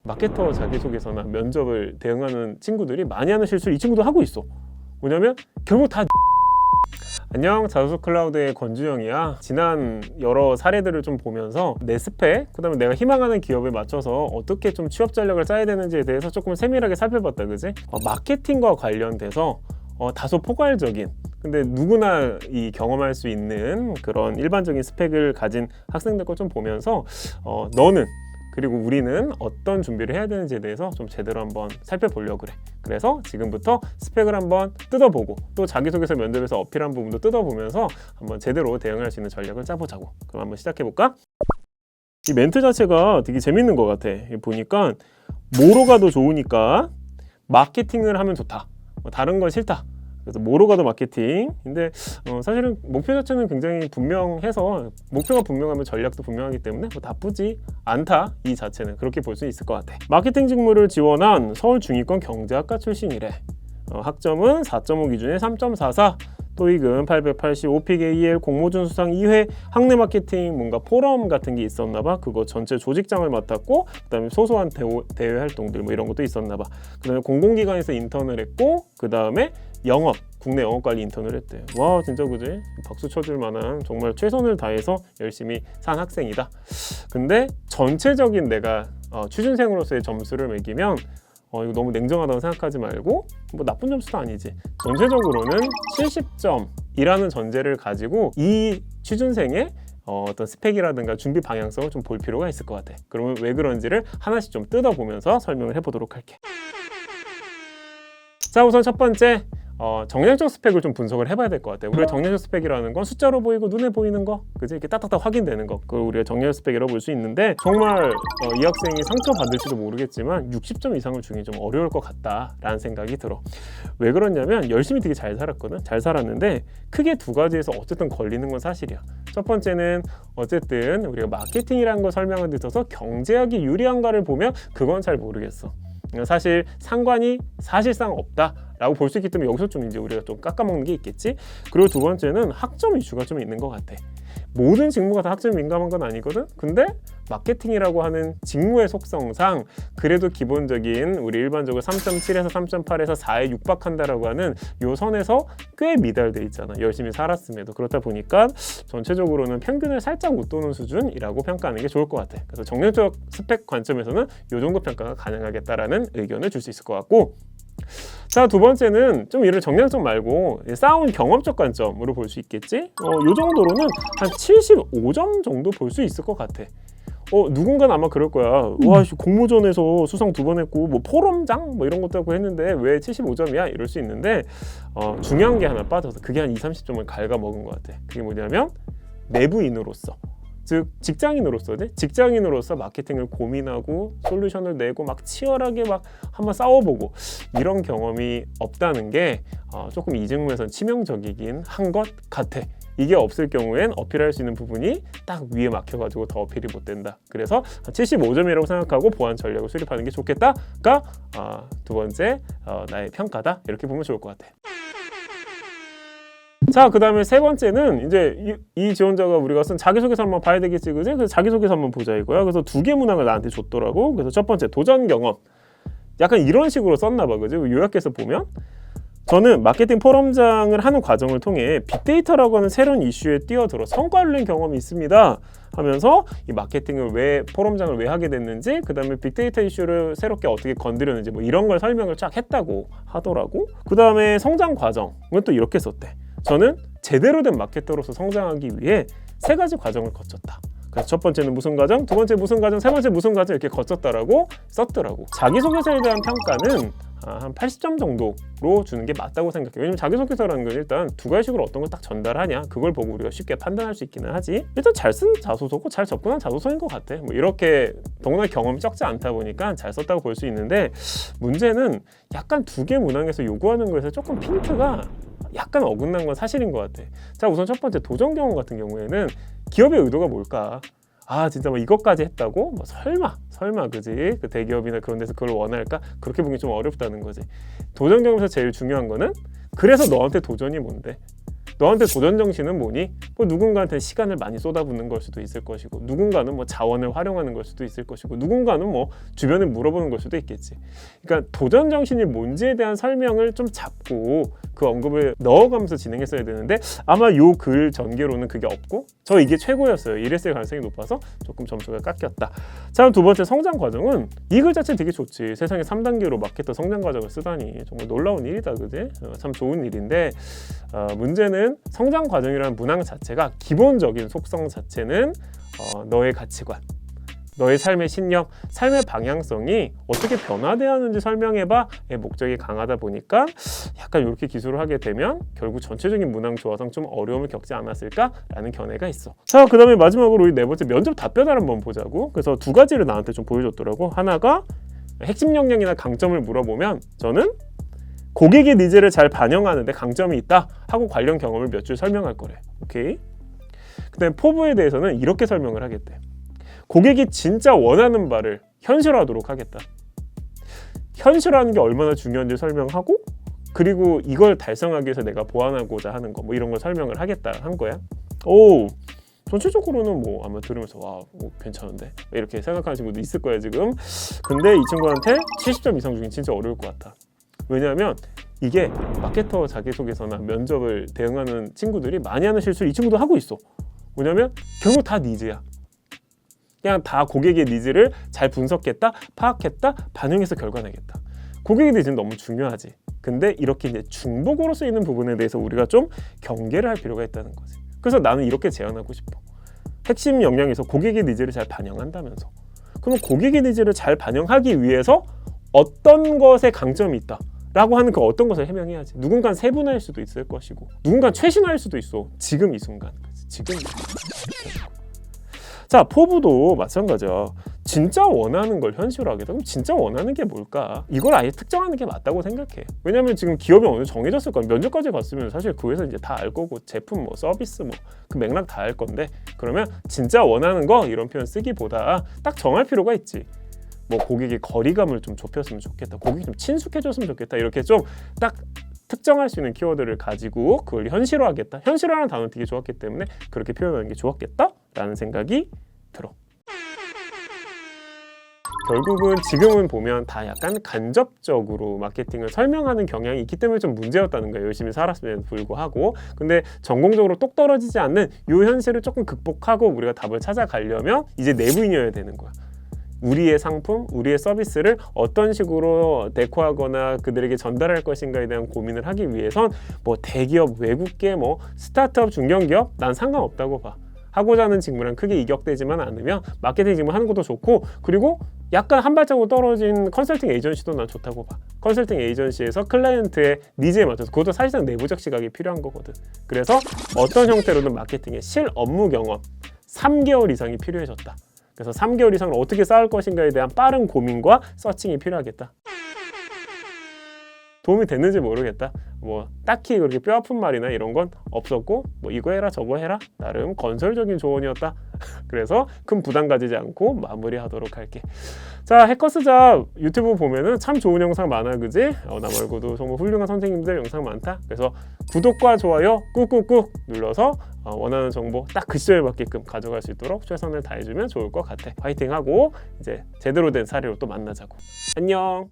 마케터 자기소개서나 면접을 대응하는 친구들이 많이 하는 실수를 이 친구도 하고 있어. 뭐냐면 결국 다 안녕, 자소서 클라우드의 권준영이야. 지난 여러 사례들을 좀 보면서 내 스펙, 그 다음에 내가 희망하는 기업에 맞춰서 어떻게 좀 취업 전략을 짜야 되는지에 대해서 조금 세밀하게 살펴봤다, 그지? 마케팅과 관련돼서 다소 포괄적인, 근데 누구나 이 경험할 수 있는 그런 일반적인 스펙을 가진 학생들 걸 좀 보면서 너는 그리고 우리는 어떤 준비를 해야 되는지에 대해서 좀 제대로 한번 살펴보려고 그래. 그래서 지금부터 스펙을 한번 뜯어보고 또 자기소개서 면접에서 어필한 부분도 뜯어보면서 한번 제대로 대응할 수 있는 전략을 짜보자고. 그럼 한번 시작해볼까? 이 멘트 자체가 되게 재밌는 것 같아. 보니까 뭐로 가도 좋으니까 마케팅을 하면 좋다. 다른 건 싫다. 그래서 뭐로 가도 마케팅. 근데 사실은 목표 자체는 굉장히 분명해서 목표가 분명하면 전략도 분명하기 때문에 뭐 나쁘지 않다. 이 자체는 그렇게 볼 수 있을 것 같아. 마케팅 직무를 지원한 서울 중위권 경제학과 출신이래. 학점은 4.5 기준에 3.44. 토익은 880, OPK2L 공모전 수상 2회, 학내 마케팅 뭔가 포럼 같은 게 있었나 봐. 그거 전체 조직장을 맡았고, 그다음에 소소한 대외 활동들 뭐 이런 것도 있었나 봐. 그다음에 공공기관에서 인턴을 했고, 그다음에 영업, 국내 영업관리 인턴을 했대. 와, 진짜 그지? 박수 쳐줄 만한 정말 최선을 다해서 열심히 산 학생이다. 근데 전체적인 내가 취준생으로서의 점수를 매기면 이거 너무 냉정하다고 생각하지 말고 뭐 나쁜 점수도 아니지. 전체적으로는 70점이라는 전제를 가지고 이 취준생의 어떤 스펙이라든가 준비 방향성을 좀 볼 필요가 있을 것 같아. 그러면 왜 그런지를 하나씩 좀 뜯어보면서 설명을 해보도록 할게. 자, 우선 첫 번째 정량적 스펙을 좀 분석을 해봐야 될 것 같아요. 우리가 정량적 스펙이라는 건 숫자로 보이고 눈에 보이는 거, 그지? 이렇게 딱딱딱 확인되는 거, 그걸 우리가 정량적 스펙이라고 볼 수 있는데 정말 이 학생이 상처받을지도 모르겠지만 60점 이상을 주기 좀 어려울 것 같다라는 생각이 들어. 왜 그러냐면 열심히 되게 잘 살았거든. 잘 살았는데 크게 두 가지에서 어쨌든 걸리는 건 사실이야. 첫 번째는 어쨌든 우리가 마케팅이라는 걸 설명하는 데 있어서 경제학이 유리한가를 보면 그건 잘 모르겠어. 사실 상관이 사실상 없다라고 볼 수 있기 때문에 여기서 좀 이제 우리가 좀 깎아먹는 게 있겠지. 그리고 두 번째는 학점 이슈가 좀 있는 것 같아. 모든 직무가 다 학점이 민감한 건 아니거든. 근데 마케팅이라고 하는 직무의 속성상 그래도 기본적인 우리 일반적으로 3.7에서 3.8에서 4에 육박한다라고 하는 요 선에서 꽤 미달돼 있잖아. 열심히 살았음에도. 그렇다 보니까 전체적으로는 평균을 살짝 웃도는 수준이라고 평가하는 게 좋을 것 같아. 그래서 정량적 스펙 관점에서는 요 정도 평가가 가능하겠다라는 의견을 줄 수 있을 것 같고, 자, 두 번째는 좀 이를 정량적 말고 쌓아온 경험적 관점으로 볼 수 있겠지? 요 정도로는 한 75점 정도 볼 수 있을 것 같아. 누군가는 아마 그럴 거야. 와, 공모전에서 수상 2번 했고 뭐 포럼장 뭐 이런 것도 하고 했는데 왜 75점이야? 이럴 수 있는데 중요한 게 하나 빠져서 그게 한 20-30점을 갉아먹은 것 같아. 그게 뭐냐면 내부인으로서, 즉 직장인으로서 마케팅을 고민하고 솔루션을 내고 막 치열하게 막 한번 싸워보고 이런 경험이 없다는 게 조금 이 직무에선 치명적이긴 한 것 같아. 이게 없을 경우엔 어필할 수 있는 부분이 딱 위에 막혀가지고 더 어필이 못 된다. 그래서 75점이라고 생각하고 보완 전략을 수립하는 게 좋겠다가 두 번째 나의 평가다. 이렇게 보면 좋을 것 같아. 자, 그 다음에 세 번째는 이제 이 지원자가 우리가 쓴 자기소개서 한번 봐야 되겠지, 그지? 그래서 자기소개서 한번 보자 이거야. 그래서 2개 문항을 나한테 줬더라고. 그래서 첫 번째 도전 경험. 약간 이런 식으로 썼나 봐, 그지? 요약해서 보면 저는 마케팅 포럼장을 하는 과정을 통해 빅데이터라고 하는 새로운 이슈에 뛰어들어 성과를 낸 경험이 있습니다 하면서 이 마케팅을 포럼장을 왜 하게 됐는지, 그 다음에 빅데이터 이슈를 새롭게 어떻게 건드렸는지 뭐 이런 걸 설명을 쫙 했다고 하더라고. 그 다음에 성장 과정은 또 이렇게 썼대. 저는 제대로 된 마케터로서 성장하기 위해 3가지 과정을 거쳤다. 그래서 첫 번째는 무슨 과정, 두 번째 무슨 과정, 세 번째 무슨 과정 이렇게 거쳤다라고 썼더라고. 자기소개서에 대한 평가는 한 80점 정도로 주는 게 맞다고 생각해. 왜냐면 자기소개서라는 건 일단 2가지식으로 어떤 걸 딱 전달하냐 그걸 보고 우리가 쉽게 판단할 수 있기는 하지. 일단 잘 쓴 자소서고 잘 접근한 자소서인 것 같아. 뭐 이렇게 더구나 경험이 적지 않다 보니까 잘 썼다고 볼 수 있는데, 문제는 약간 2개 문항에서 요구하는 거에서 조금 핀트가 약간 어긋난 건 사실인 것 같아. 자, 우선 첫 번째 도전 경험 같은 경우에는 기업의 의도가 뭘까? 진짜 뭐 이것까지 했다고? 뭐 설마 그지? 그 대기업이나 그런 데서 그걸 원할까? 그렇게 보기 좀 어렵다는 거지. 도전 경험에서 제일 중요한 거는 그래서 너한테 도전이 뭔데? 너한테 도전 정신은 뭐니? 뭐 누군가한테 시간을 많이 쏟아붓는 걸 수도 있을 것이고, 누군가는 뭐 자원을 활용하는 걸 수도 있을 것이고, 누군가는 뭐 주변에 물어보는 걸 수도 있겠지. 그러니까 도전 정신이 뭔지에 대한 설명을 좀 잡고 그 언급을 넣어가면서 진행했어야 되는데, 아마 요 글 전개로는 그게 없고 저 이게 최고였어요. 이랬을 가능성이 높아서 조금 점수가 깎였다. 자, 두 번째 성장 과정은 이 글 자체 되게 좋지. 세상에 3단계로 마케터 성장 과정을 쓰다니 정말 놀라운 일이다, 그지? 참 좋은 일인데 문제는 성장 과정이라는 문항 자체가 기본적인 속성 자체는 너의 가치관, 너의 삶의 신념, 삶의 방향성이 어떻게 변화돼야 하는지 설명해봐의 목적이 강하다 보니까 약간 이렇게 기술을 하게 되면 결국 전체적인 문항 조화상 좀 어려움을 겪지 않았을까라는 견해가 있어. 자, 그 다음에 마지막으로 우리 네 번째 면접 답변을 한번 보자고. 그래서 두 가지를 나한테 좀 보여줬더라고. 하나가 핵심 역량이나 강점을 물어보면 저는 고객의 니즈를 잘 반영하는데 강점이 있다 하고 관련 경험을 몇 줄 설명할 거래. 오케이. 그 다음에 포부에 대해서는 이렇게 설명을 하겠대. 고객이 진짜 원하는 바를 현실화하도록 하겠다. 현실화하는 게 얼마나 중요한지 설명하고, 그리고 이걸 달성하기 위해서 내가 보완하고자 하는 거 뭐 이런 걸 설명을 하겠다 한 거야. 오, 전체적으로는 뭐 아마 들으면서 와, 뭐 괜찮은데 이렇게 생각하는 친구도 있을 거야 지금. 근데 이 친구한테 70점 이상 주긴 진짜 어려울 것 같아. 왜냐하면 이게 마케터 자기소개서나 면접을 대응하는 친구들이 많이 하는 실수를 이 친구도 하고 있어. 뭐냐면 결국 다 니즈야. 그냥 다 고객의 니즈를 잘 분석했다, 파악했다, 반영해서 결과 내겠다. 고객의 니즈는 너무 중요하지. 근데 이렇게 이제 중복으로 쓰이는 부분에 대해서 우리가 좀 경계를 할 필요가 있다는 거지. 그래서 나는 이렇게 제안하고 싶어. 핵심 역량에서 고객의 니즈를 잘 반영한다면서. 그럼 고객의 니즈를 잘 반영하기 위해서 어떤 것에 강점이 있다 라고 하는 그 어떤 것을 해명해야지. 누군가는 세분화일 수도 있을 것이고, 누군가는 최신화일 수도 있어. 지금 이 순간. 지금 이 순간. 자, 포부도 마찬가지야. 진짜 원하는 걸 현실화하겠다. 그럼 진짜 원하는 게 뭘까? 이걸 아예 특정하는 게 맞다고 생각해. 왜냐면 지금 기업이 어느 정도 정해졌을 거야. 면접까지 갔으면 사실 그 회사 이제 다 알 거고, 제품 뭐 서비스 뭐 그 맥락 다 알 건데, 그러면 진짜 원하는 거 이런 표현 쓰기보다 딱 정할 필요가 있지. 뭐 고객의 거리감을 좀 좁혔으면 좋겠다. 고객이 좀 친숙해졌으면 좋겠다. 이렇게 좀 딱 특정할 수 있는 키워드를 가지고 그걸 현실화하겠다. 현실화라는 단어는 되게 좋았기 때문에 그렇게 표현하는 게 좋았겠다라는 생각이 들어. 결국은 지금은 보면 다 약간 간접적으로 마케팅을 설명하는 경향이 있기 때문에 좀 문제였다는 거예요. 열심히 살았음에도 불구하고. 근데 전공적으로 똑 떨어지지 않는 이 현실을 조금 극복하고 우리가 답을 찾아가려면 이제 내부인이어야 되는 거야. 우리의 상품, 우리의 서비스를 어떤 식으로 데코하거나 그들에게 전달할 것인가에 대한 고민을 하기 위해선 뭐 대기업, 외국계, 뭐 스타트업, 중견기업 난 상관없다고 봐. 하고자 하는 직무랑 크게 이격되지만 않으면 마케팅 직무 하는 것도 좋고, 그리고 약간 한 발자국 떨어진 컨설팅 에이전시도 난 좋다고 봐. 컨설팅 에이전시에서 클라이언트의 니즈에 맞춰서, 그것도 사실상 내부적 시각이 필요한 거거든. 그래서 어떤 형태로든 마케팅의 실 업무 경험 3개월 이상이 필요해졌다. 그래서 3개월 이상을 어떻게 쌓을 것인가에 대한 빠른 고민과 서칭이 필요하겠다. 도움이 됐는지 모르겠다. 뭐 딱히 그렇게 뼈 아픈 말이나 이런 건 없었고, 뭐 이거 해라 저거 해라 나름 건설적인 조언이었다. 그래서 큰 부담 가지지 않고 마무리하도록 할게. 자, 해커스잡 유튜브 보면은 참 좋은 영상 많아, 그지? 나 말고도 정말 훌륭한 선생님들 영상 많다. 그래서 구독과 좋아요 꾹꾹꾹 눌러서 원하는 정보 딱 그 시점에 맞게끔 가져갈 수 있도록 최선을 다해주면 좋을 것 같아. 화이팅하고 이제 제대로 된 사례로 또 만나자고. 안녕.